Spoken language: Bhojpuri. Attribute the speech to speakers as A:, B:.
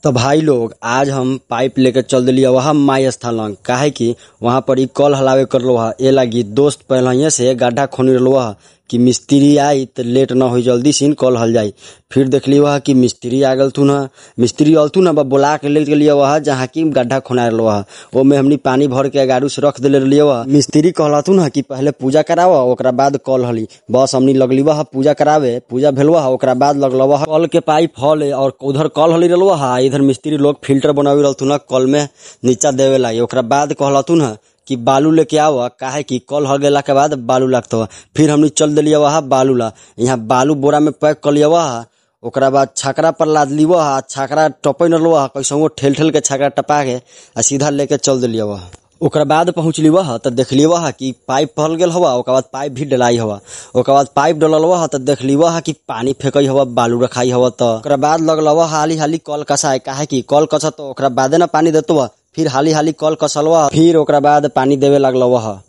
A: तो भाई लोग आज हम पाइप लेके चल दिलिए वहाँ माई स्थल लंग। काहे कि वहाँ पर ई कल हलावे करलो हा ए लागी दोस्त पहले से गड्ढा खोनी रहलो हा कि मिस्त्री आई तो लेट ना हो जल्दी सीन कल हल जाई। फिर देखली वहाँ कि मिस्त्री आ गल थू ना, मिस्त्री अलथू ना बोला के ले गेलिए वहाँ जहाँ की गड्ढा खोना रहलो हा। ओमे हमनी पानी भर के गाड़ू से रख दिले रहिए वहाँ। मिस्त्री कहला थू ना कि पहले पूजा करावा ओकरा बाद कल हली। बस हमनी लगली वहाँ पूजा करावे, पूजा भेलवा हा ओकरा बाद लगलो वहाँ कल के पाइप हल और उधर कल हली रहलो हा। इधर मिस्त्री लोग फिल्टर बनावी रहथू ना कल में नीचा देवे लाई। ओकरा बाद कहलथू ना कि बालू लेके आवा, काहे कि कल हल गेला के बाद बालू लागतो। फिर हमनी चल दिलिए वहाँ बालू ला। यहाँ बालू बोरा में पैक कर लिया वहाँ। ओकरा बाद छाकरा पर लाद ली वहाँ, छाकरा टपै न लो कैसो ठेल ठेल के छाकरा टपा के आ सीधा लेके चल दिलिए वहाँ। ओकरा बाद पहुँचली वहाँ तो देखली वहाँ कि पाइप फल गेल हवा। ओकरा बाद पाइप भी डलाई हवा। ओकरा बाद पाइप डलल वहाँ तो देखली वहाँ कि पानी फेंकई हवा, बालू रखाई हवा। तो ओकरा बाद लगल वहाँ हाली हाली कल कसाए, काहे कि कल कसा तो ओकरा बादे ना पानी देतो। फिर हाली हाली कल कसलवा, फिर ओकरा बाद पानी देवे लगल वहाँ।